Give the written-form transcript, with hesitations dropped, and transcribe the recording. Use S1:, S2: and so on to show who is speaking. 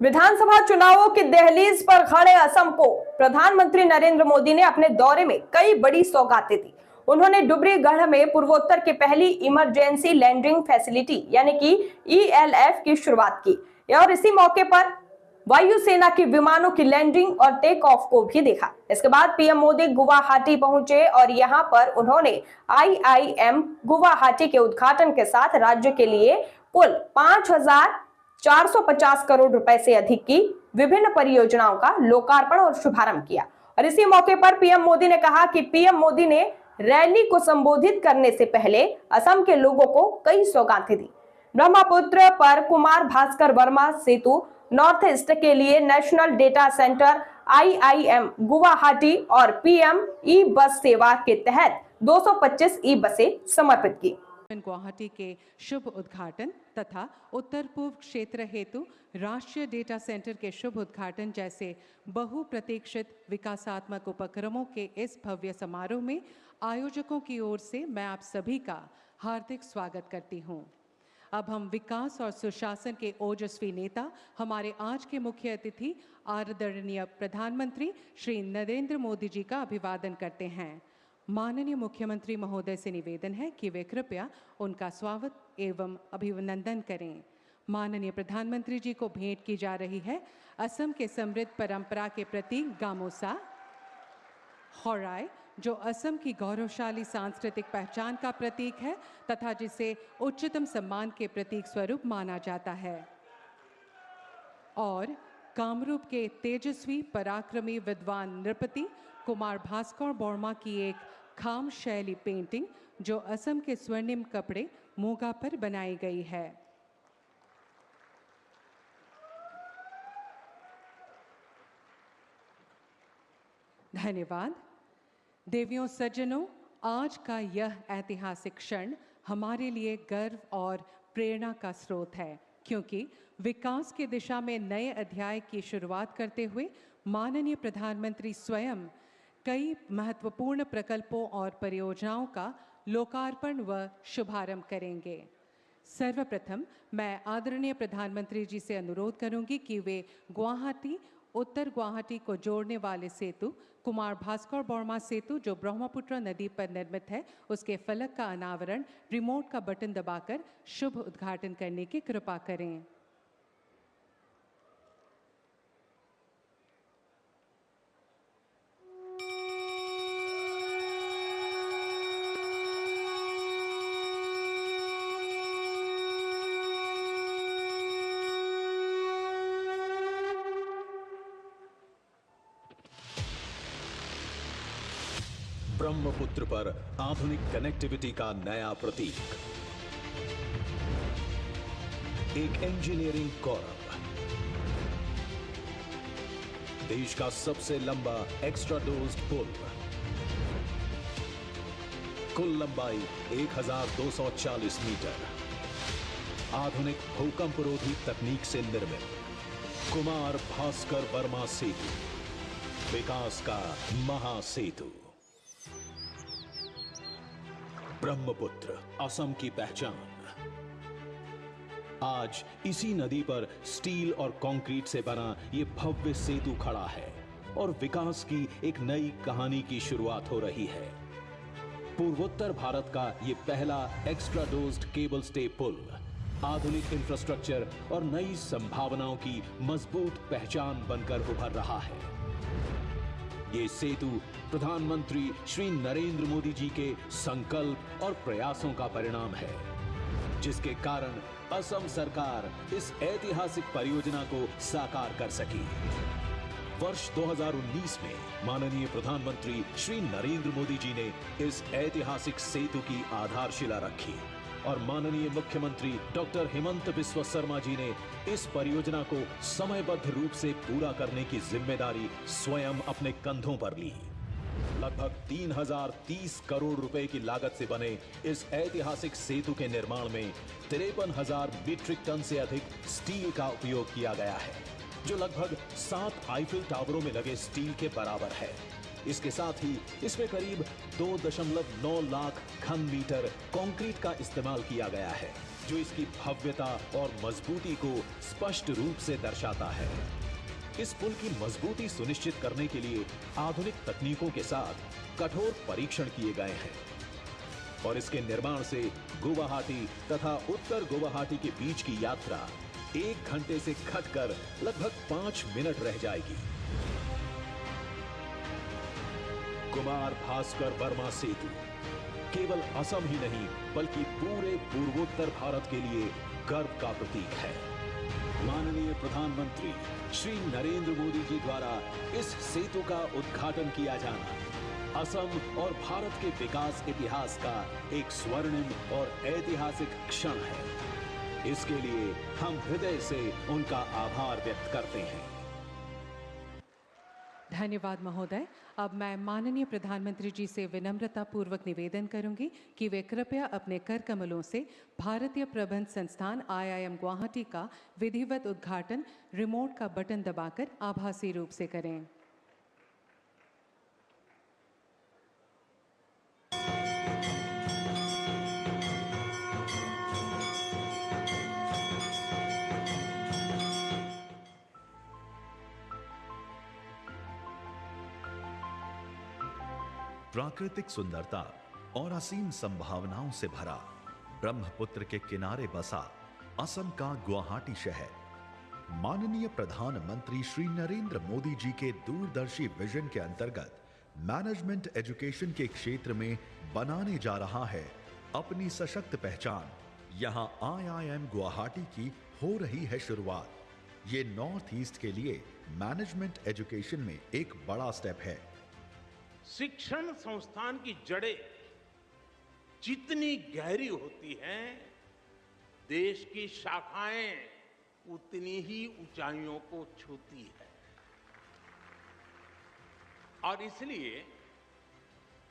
S1: विधानसभा चुनावों की दहलीज पर खड़े असम को प्रधानमंत्री नरेंद्र मोदी ने अपने दौरे में कई बड़ी सौगातें दी। उन्होंने डुब्रीगढ़ में पूर्वोत्तर की पहली इमरजेंसी लैंडिंग फैसिलिटी यानी कि ELF की शुरुआत की और इसी मौके पर वायुसेना के विमानों की लैंडिंग और टेक ऑफ को भी देखा। इसके बाद पीएम मोदी गुवाहाटी पहुंचे और यहां पर उन्होंने IIM गुवाहाटी के उद्घाटन के साथ राज्य के लिए कुल 5,450 करोड़ रुपए से अधिक की विभिन्न परियोजनाओं का लोकार्पण और शुभारंभ किया। और इसी मौके पर पीएम मोदी ने कहा कि पीएम मोदी ने रैली को संबोधित करने से पहले असम के लोगों को कई सौगातें दी। ब्रह्मपुत्र पर कुमार भास्कर वर्मा सेतु, नॉर्थ ईस्ट के लिए national data centre, IIM Guwahati और PM ई बस सेवा के तहत 225 ई बसें समर्पित की।
S2: गुवाहाटी के शुभ उद्घाटन तथा उत्तर पूर्व क्षेत्र हेतु राष्ट्रीय डेटा सेंटर के शुभ उद्घाटन जैसे बहुप्रतीक्षित विकासात्मक उपक्रमों के इस भव्य समारोह में आयोजकों की ओर से मैं आप सभी का हार्दिक स्वागत करती हूं। अब हम विकास और सुशासन के ओजस्वी नेता, हमारे आज के मुख्य अतिथि आदरणीय प्रधानमंत्री श्री नरेंद्र मोदी जी का अभिवादन करते हैं। माननीय मुख्यमंत्री महोदय से निवेदन है कि वे कृपया उनका स्वागत एवं अभिनंदन करें। माननीय प्रधानमंत्री जी को भेंट की जा रही है असम के समृद्ध परंपरा के प्रतीक गामोसा होराई, जो असम की गौरवशाली सांस्कृतिक पहचान का प्रतीक है तथा जिसे उच्चतम सम्मान के प्रतीक स्वरूप माना जाता है, और कामरूप के तेजस्वी पराक्रमी विद्वान नृपति कुमार भास्कर वर्मा की एक खाम शैली पेंटिंग जो असम के स्वर्णिम कपड़े मूंगा पर बनाई गई है। धन्यवाद। देवियों सज्जनों, आज का यह ऐतिहासिक क्षण हमारे लिए गर्व और प्रेरणा का स्रोत है, क्योंकि विकास की दिशा में नए अध्याय की शुरुआत करते हुए माननीय प्रधानमंत्री स्वयं कई महत्वपूर्ण प्रकल्पों और परियोजनाओं का लोकार्पण व शुभारंभ करेंगे। सर्वप्रथम मैं आदरणीय प्रधानमंत्री जी से अनुरोध करूंगी कि वे गुवाहाटी, उत्तर गुवाहाटी को जोड़ने वाले सेतु कुमार भास्कर वर्मा सेतु, जो ब्रह्मपुत्र नदी पर निर्मित है, उसके फलक का अनावरण रिमोट का बटन दबाकर शुभ उद्घाटन करने की कृपा करें।
S3: ब्रह्मपुत्र पर आधुनिक कनेक्टिविटी का नया प्रतीक, एक इंजीनियरिंग गौरव, देश का सबसे लंबा एक्स्ट्रा डोज्ड पुल, कुल लंबाई 1240 मीटर, आधुनिक भूकंपरोधी तकनीक से निर्मित कुमार भास्कर वर्मा सेतु, विकास का महासेतु। ब्रह्मपुत्र असम की पहचान। आज इसी नदी पर स्टील और कंक्रीट से बना ये भव्य सेतु खड़ा है और विकास की एक नई कहानी की शुरुआत हो रही है। पूर्वोत्तर भारत का ये पहला एक्स्ट्रा डोज्ड केबल स्टे पुल आधुनिक इंफ्रास्ट्रक्चर और नई संभावनाओं की मजबूत पहचान बनकर उभर रहा है। ये सेतु प्रधानमंत्री श्री नरेंद्र मोदी जी के संकल्प और प्रयासों का परिणाम है, जिसके कारण असम सरकार इस ऐतिहासिक परियोजना को साकार कर सकी। वर्ष 2019 में माननीय प्रधानमंत्री श्री नरेंद्र मोदी जी ने इस ऐतिहासिक सेतु की आधारशिला रखी और माननीय मुख्यमंत्री डॉक्टर हेमंत बिस्वा शर्मा जी ने इस परियोजना को समयबद्ध रूप से पूरा करने की जिम्मेदारी स्वयं अपने कंधों पर ली। लगभग 3030 करोड़ रुपए की लागत से बने इस ऐतिहासिक सेतु के निर्माण में 53,000 मीट्रिक टन से अधिक स्टील का उपयोग किया गया है, जो लगभग 7 आईफिल टावरों में लगे स्टील के बराबर है। इसके साथ ही इसमें करीब 2.9 लाख घन मीटर कंक्रीट का इस्तेमाल किया गया है। जो इसकी भव्यता और मजबूती को स्पष्ट रूप से दर्शाता है। इस पुल की मजबूती सुनिश्चित करने के लिए आधुनिक तकनीकों के साथ कठोर परीक्षण किए गए हैं और इसके निर्माण से गुवाहाटी तथा उत्तर गुवाहाटी के बीच की यात्रा 1 घंटे से घटकर लगभग 5 मिनट रह जाएगी। कुमार भास्कर वर्मा सेतु केवल असम ही नहीं बल्कि पूरे पूर्वोत्तर भारत के लिए गर्व का प्रतीक है। माननीय प्रधानमंत्री श्री नरेंद्र मोदी जी द्वारा इस सेतु का उद्घाटन किया जाना असम और भारत के विकास इतिहास का एक स्वर्णिम और ऐतिहासिक क्षण है। इसके लिए हम हृदय से उनका आभार व्यक्त करते हैं।
S2: धन्यवाद महोदय। अब मैं माननीय प्रधानमंत्री जी से विनम्रता पूर्वक निवेदन करूंगी कि वे कृपया अपने कर कमलों से भारतीय प्रबंध संस्थान IIM गुवाहाटी का विधिवत उद्घाटन रिमोट का बटन दबाकर आभासी रूप से करें।
S4: प्राकृतिक सुंदरता और असीम संभावनाओं से भरा ब्रह्मपुत्र के किनारे बसा असम का गुवाहाटी शहर माननीय प्रधानमंत्री श्री नरेंद्र मोदी जी के दूरदर्शी विजन के अंतर्गत मैनेजमेंट एजुकेशन के क्षेत्र में बनाने जा रहा है अपनी सशक्त पहचान। यहां IIM गुवाहाटी की हो रही है शुरुआत। ये नॉर्थ ईस्ट के लिए मैनेजमेंट एजुकेशन में एक बड़ा स्टेप है।
S5: शिक्षण संस्थान की जड़ें जितनी गहरी होती हैं, देश की शाखाएं उतनी ही ऊंचाइयों को छूती है और इसलिए